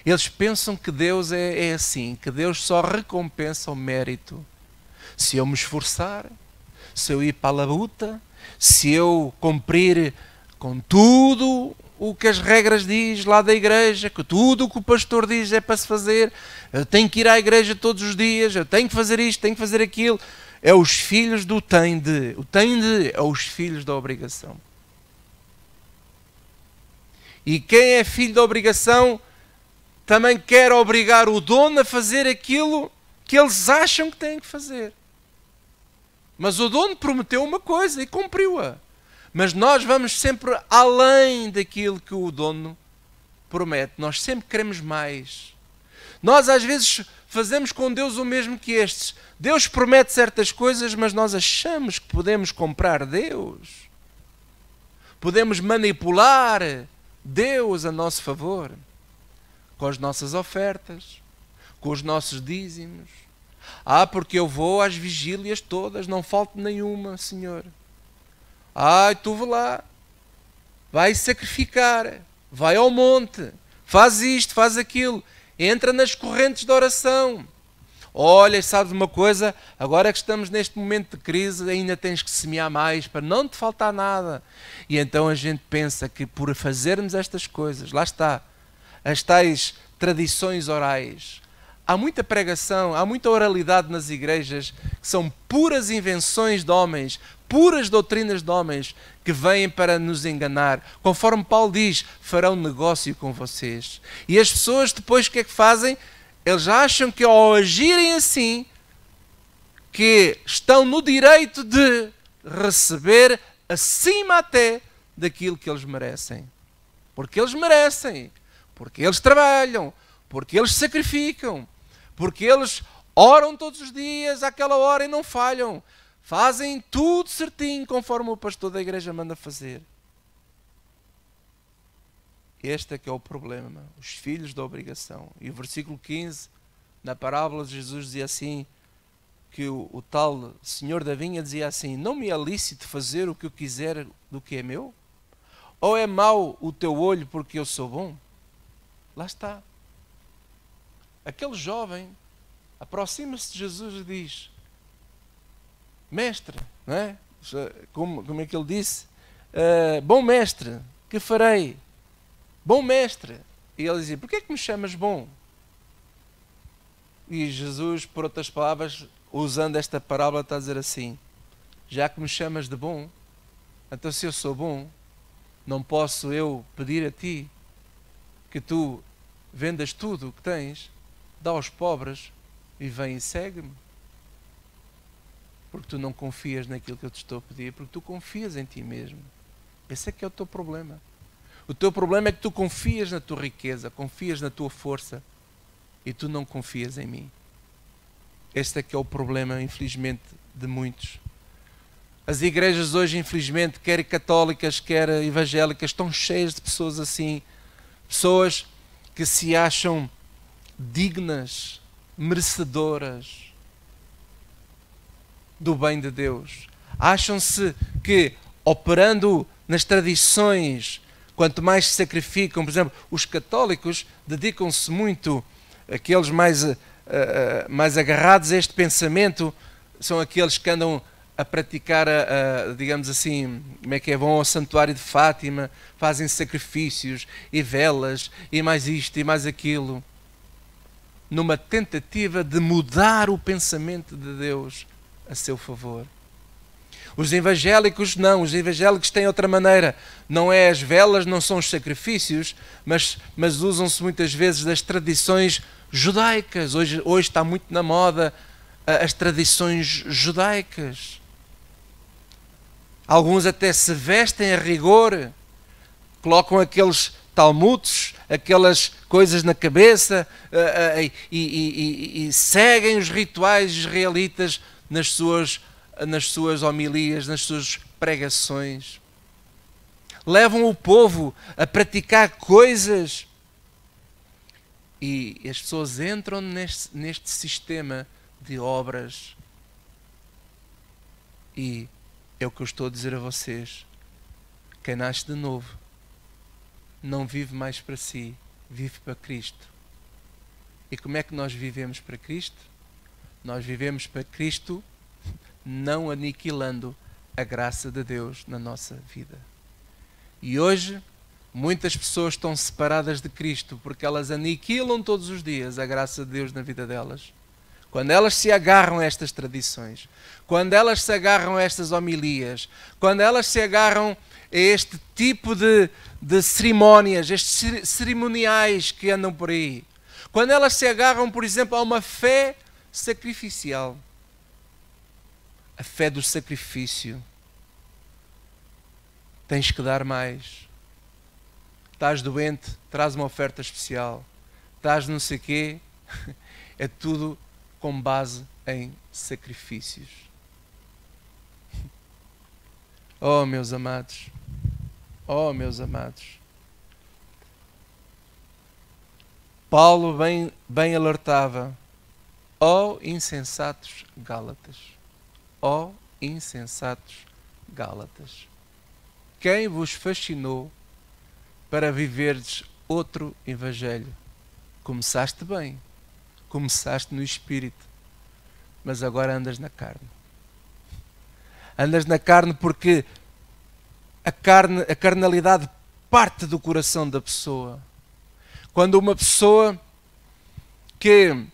Eles pensam que Deus é assim, que Deus só recompensa o mérito. Se eu me esforçar, se eu ir para a labuta, se eu cumprir com tudo o que as regras diz lá da igreja, que tudo o que o pastor diz é para se fazer, eu tenho que ir à igreja todos os dias, eu tenho que fazer isto, tenho que fazer aquilo. É os filhos do tem de. O tem de é os filhos da obrigação. E quem é filho da obrigação também quer obrigar o dono a fazer aquilo que eles acham que têm que fazer. Mas o dono prometeu uma coisa e cumpriu-a. Mas nós vamos sempre além daquilo que o dono promete. Nós sempre queremos mais. Nós às vezes fazemos com Deus o mesmo que estes. Deus promete certas coisas, mas nós achamos que podemos comprar Deus. Podemos manipular Deus a nosso favor. Com as nossas ofertas, com os nossos dízimos. Porque eu vou às vigílias todas, não falta nenhuma, Senhor. Tu vá lá, vai sacrificar, vai ao monte, faz isto, faz aquilo, entra nas correntes de oração. Olha, sabes uma coisa, agora que estamos neste momento de crise, ainda tens que semear mais para não te faltar nada. E então a gente pensa que por fazermos estas coisas, lá está, as tais tradições orais, há muita pregação, há muita oralidade nas igrejas que são puras invenções de homens, puras doutrinas de homens que vêm para nos enganar. Conforme Paulo diz, farão negócio com vocês. E as pessoas depois o que é que fazem? Eles acham que ao agirem assim, que estão no direito de receber acima até daquilo que eles merecem. Porque eles merecem, porque eles trabalham, porque eles sacrificam, porque eles oram todos os dias àquela hora e não falham. Fazem tudo certinho conforme o pastor da igreja manda fazer. Este é que é o problema, os filhos da obrigação. E o versículo 15, na parábola de Jesus dizia assim, que o tal senhor da vinha dizia assim, não me é lícito fazer o que eu quiser do que é meu? Ou é mau o teu olho porque eu sou bom? Lá está. Aquele jovem aproxima-se de Jesus e diz, mestre, não é? Como é que ele disse? Bom mestre, que farei? Bom mestre. E ele dizia, porquê é que me chamas bom? E Jesus, por outras palavras, usando esta parábola, está a dizer assim, já que me chamas de bom, então se eu sou bom, não posso eu pedir a ti que tu vendas tudo o que tens, dá aos pobres e vem e segue-me? Porque tu não confias naquilo que eu te estou a pedir, porque tu confias em ti mesmo. Esse é que é o teu problema. O teu problema é que tu confias na tua riqueza, confias na tua força e tu não confias em mim. Este é que é o problema, infelizmente, de muitos. As igrejas hoje, infelizmente, quer católicas, quer evangélicas, estão cheias de pessoas assim. Pessoas que se acham dignas, merecedoras do bem de Deus. Acham-se que, operando nas tradições, quanto mais se sacrificam, por exemplo, os católicos dedicam-se muito, aqueles mais agarrados a este pensamento, são aqueles que andam a praticar, digamos assim, como é que é, vão ao santuário de Fátima, fazem sacrifícios e velas e mais isto e mais aquilo, numa tentativa de mudar o pensamento de Deus a seu favor. Os evangélicos não, os evangélicos têm outra maneira. Não é as velas, não são os sacrifícios, mas usam-se muitas vezes das tradições judaicas. Hoje está muito na moda as tradições judaicas. Alguns até se vestem a rigor, colocam aqueles talmudes, aquelas coisas na cabeça e seguem os rituais israelitas nas suas homilias, nas suas pregações. Levam o povo a praticar coisas e as pessoas entram neste sistema de obras. E é o que eu estou a dizer a vocês: quem nasce de novo não vive mais para si, vive para Cristo. E como é que nós vivemos para Cristo? Nós vivemos para Cristo não aniquilando a graça de Deus na nossa vida. E hoje muitas pessoas estão separadas de Cristo porque elas aniquilam todos os dias a graça de Deus na vida delas. Quando elas se agarram a estas tradições, quando elas se agarram a estas homilias, quando elas se agarram a este tipo de cerimónias, estes cerimoniais que andam por aí, quando elas se agarram, por exemplo, a uma fé sacrificial, a fé do sacrifício, tens que dar mais. Estás doente, traz uma oferta especial. Estás não sei quê, é tudo com base em sacrifícios. Oh, meus amados, oh, meus amados. Paulo bem alertava: ó insensatos Gálatas, ó insensatos Gálatas, quem vos fascinou para viverdes outro evangelho? Começaste bem, começaste no Espírito, mas agora andas na carne. Andas na carne porque a carnalidade parte do coração da pessoa. Quando uma pessoa que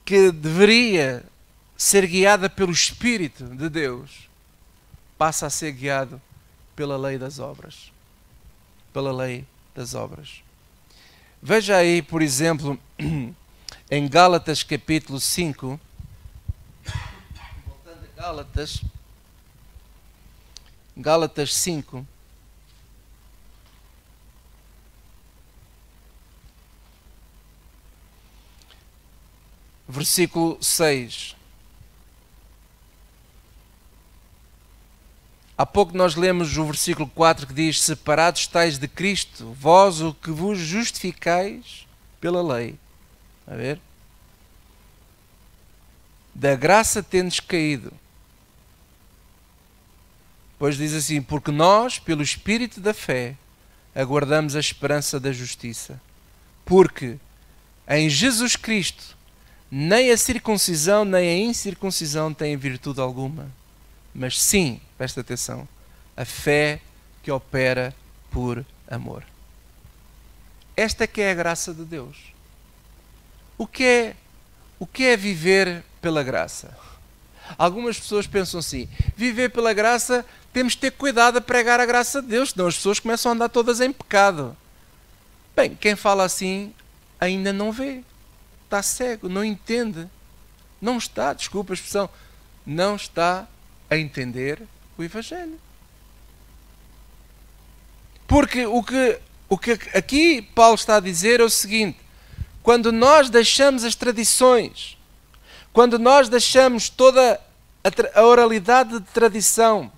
deveria ser guiada pelo Espírito de Deus passa a ser guiado pela lei das obras. Pela lei das obras. Veja aí, por exemplo, em Gálatas capítulo 5, voltando a Gálatas 5, versículo 6. Há pouco nós lemos o versículo 4 que diz: separados estáis de Cristo, vós o que vos justificais pela lei. A ver? Da graça tendes caído. Pois diz assim: porque nós, pelo Espírito da fé, aguardamos a esperança da justiça. Porque em Jesus Cristo nem a circuncisão nem a incircuncisão têm virtude alguma, mas sim, presta atenção, a fé que opera por amor. Esta que é a graça de Deus. O que é viver pela graça? Algumas pessoas pensam assim: viver pela graça, temos de ter cuidado a pregar a graça de Deus, senão as pessoas começam a andar todas em pecado. Bem, quem fala assim ainda não vê, está cego, não entende, não está, desculpa a expressão, não está a entender o Evangelho. Porque o que aqui Paulo está a dizer é o seguinte: quando nós deixamos as tradições, quando nós deixamos toda a oralidade de tradição,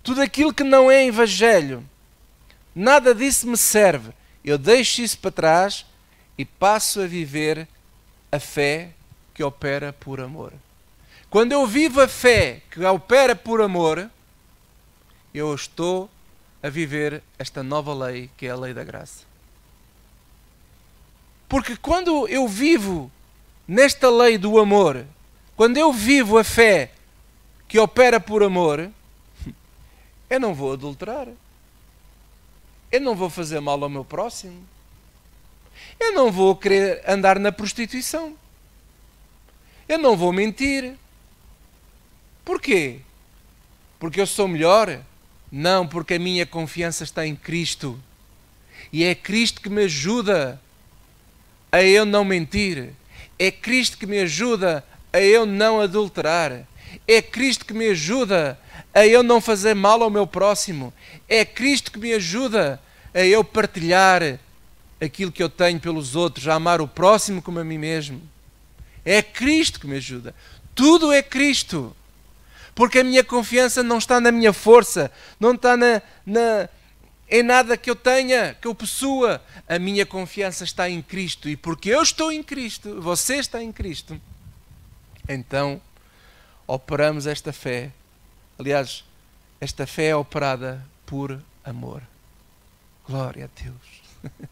tudo aquilo que não é Evangelho, nada disso me serve. Eu deixo isso para trás e passo a viver a fé que opera por amor. Quando eu vivo a fé que opera por amor, eu estou a viver esta nova lei, que é a lei da graça. Porque quando eu vivo nesta lei do amor, quando eu vivo a fé que opera por amor, eu não vou adulterar. Eu não vou fazer mal ao meu próximo. Eu não vou querer andar na prostituição. Eu não vou mentir. Porquê? Porque eu sou melhor? Não, porque a minha confiança está em Cristo. E é Cristo que me ajuda a eu não mentir. É Cristo que me ajuda a eu não adulterar. É Cristo que me ajuda a eu não fazer mal ao meu próximo. É Cristo que me ajuda a eu partilhar aquilo que eu tenho pelos outros, a amar o próximo como a mim mesmo. É Cristo que me ajuda. Tudo é Cristo. Porque a minha confiança não está na minha força, não está em nada que eu tenha, que eu possua. A minha confiança está em Cristo. E porque eu estou em Cristo, você está em Cristo, então operamos esta fé. Aliás, esta fé é operada por amor. Glória a Deus.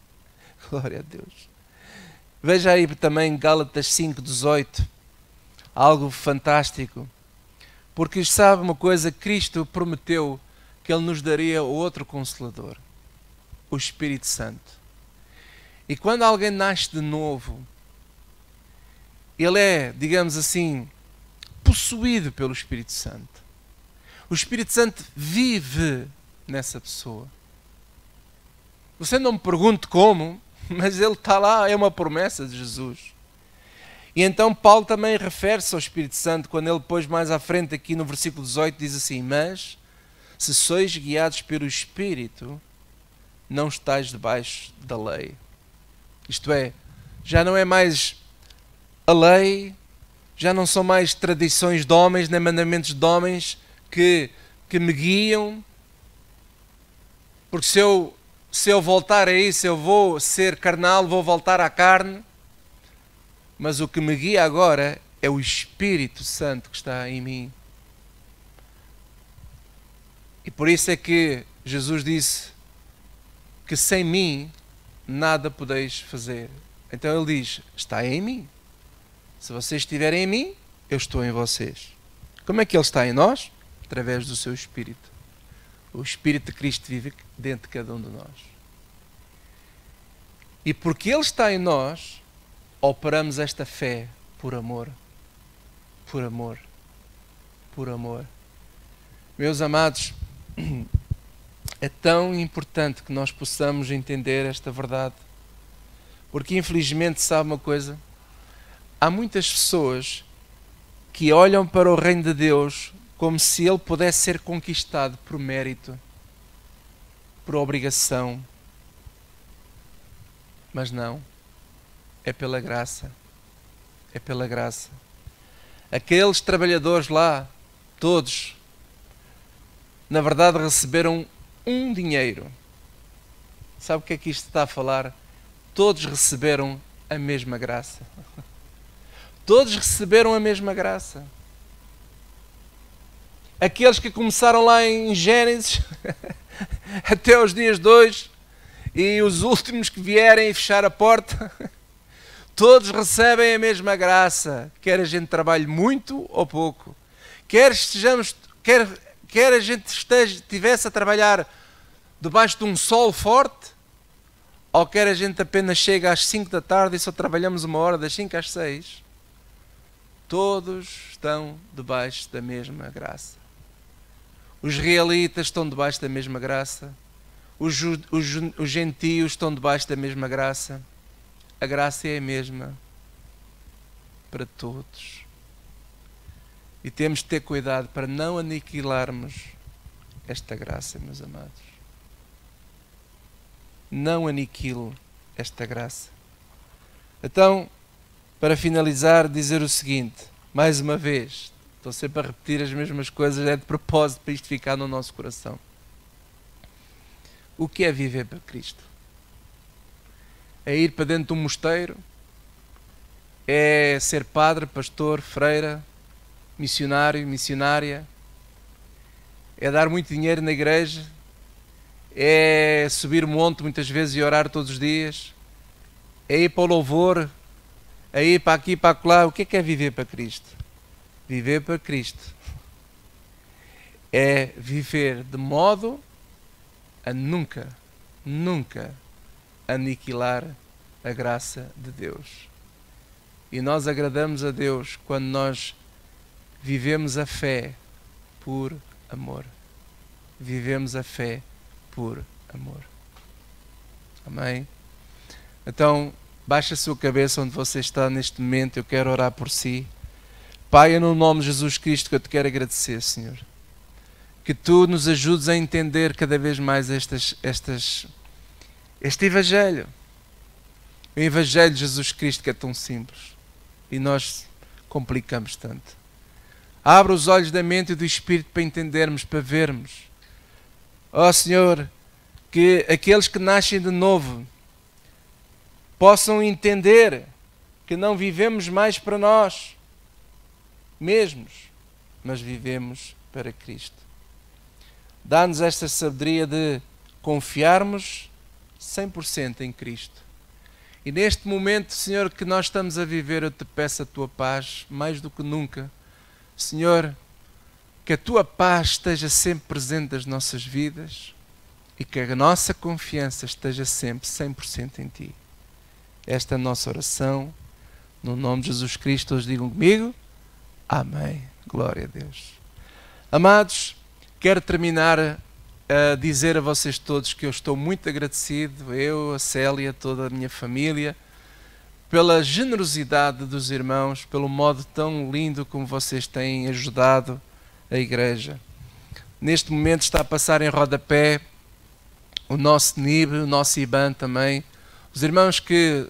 Glória a Deus. Veja aí também Gálatas 5:18. Algo fantástico. Porque sabe uma coisa, Cristo prometeu que Ele nos daria outro Consolador, o Espírito Santo. E quando alguém nasce de novo, ele é, digamos assim, possuído pelo Espírito Santo. O Espírito Santo vive nessa pessoa. Você não me pergunte como, mas ele está lá, é uma promessa de Jesus. E então Paulo também refere-se ao Espírito Santo, quando ele depois mais à frente aqui no versículo 18 diz assim: mas se sois guiados pelo Espírito, não estáis debaixo da lei. Isto é, já não é mais a lei, já não são mais tradições de homens, nem mandamentos de homens que me guiam. Porque se eu voltar a isso, eu vou ser carnal, vou voltar à carne. Mas o que me guia agora é o Espírito Santo que está em mim. E por isso é que Jesus disse que sem mim nada podeis fazer. Então ele diz, está em mim. Se vocês estiverem em mim, eu estou em vocês. Como é que Ele está em nós? Através do seu Espírito. O Espírito de Cristo vive dentro de cada um de nós. E porque Ele está em nós, operamos esta fé por amor. Por amor. Por amor. Meus amados, é tão importante que nós possamos entender esta verdade. Porque infelizmente, sabe uma coisa? Há muitas pessoas que olham para o reino de Deus como se ele pudesse ser conquistado por mérito, por obrigação. Mas não. É pela graça. É pela graça. Aqueles trabalhadores lá, todos, na verdade receberam um dinheiro. Sabe o que é que isto está a falar? Todos receberam a mesma graça. Todos receberam a mesma graça. Aqueles que começaram lá em Gênesis até os dias de hoje, e os últimos que vierem fechar a porta, todos recebem a mesma graça, quer a gente trabalhe muito ou pouco, quer a gente estivesse a trabalhar debaixo de um sol forte, ou quer a gente apenas chega às 5 da tarde e só trabalhamos 1 hora, das 5 às 6. Todos estão debaixo da mesma graça. Os israelitas estão debaixo da mesma graça. Os gentios estão debaixo da mesma graça. A graça é a mesma para todos. E temos de ter cuidado para não aniquilarmos esta graça, meus amados. Não aniquilo esta graça. Então, para finalizar, dizer o seguinte, mais uma vez, estou sempre a repetir as mesmas coisas, é de propósito para isto ficar no nosso coração. O que é viver para Cristo? é ir para dentro de um mosteiro, é ser padre, pastor, freira, missionário, missionária, é dar muito dinheiro na igreja, é subir o monte muitas vezes e orar todos os dias, é ir para o louvor, é ir para aqui e para acolá. O que é viver para Cristo? Viver para Cristo é viver de modo a nunca, nunca aniquilar a graça de Deus. E nós agradamos a Deus quando nós vivemos a fé por amor. Vivemos a fé por amor. Amém? Então, baixe a sua cabeça onde você está neste momento. Eu quero orar por si. Pai, é no nome de Jesus Cristo que eu te quero agradecer, Senhor. Que tu nos ajudes a entender cada vez mais este Evangelho. O Evangelho de Jesus Cristo, que é tão simples. E nós complicamos tanto. Abra os olhos da mente e do Espírito para entendermos, para vermos. Ó Senhor, que aqueles que nascem de novo possam entender que não vivemos mais para nós mesmos, mas vivemos para Cristo. Dá-nos esta sabedoria de confiarmos 100% em Cristo. E neste momento, Senhor, que nós estamos a viver, eu te peço a tua paz, mais do que nunca. Senhor, que a tua paz esteja sempre presente nas nossas vidas e que a nossa confiança esteja sempre 100% em ti. Esta é a nossa oração. No nome de Jesus Cristo, todos digam comigo. Amém. Glória a Deus. Amados, quero terminar a dizer a vocês todos que eu estou muito agradecido, eu, a Célia, toda a minha família, pela generosidade dos irmãos, pelo modo tão lindo como vocês têm ajudado a igreja. Neste momento está a passar em rodapé o nosso NIB, o nosso IBAN também. Os irmãos que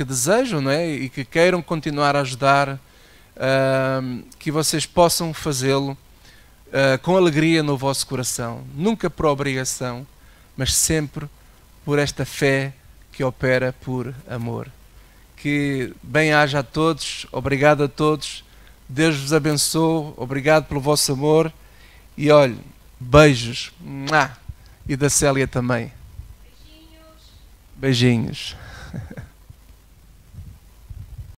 desejam, não é? E que queiram continuar a ajudar, que vocês possam fazê-lo com alegria no vosso coração, nunca por obrigação, mas sempre por esta fé que opera por amor. Que bem haja a todos, obrigado a todos, Deus vos abençoe, obrigado pelo vosso amor e olhe, beijos, e da Célia também. Beijinhos.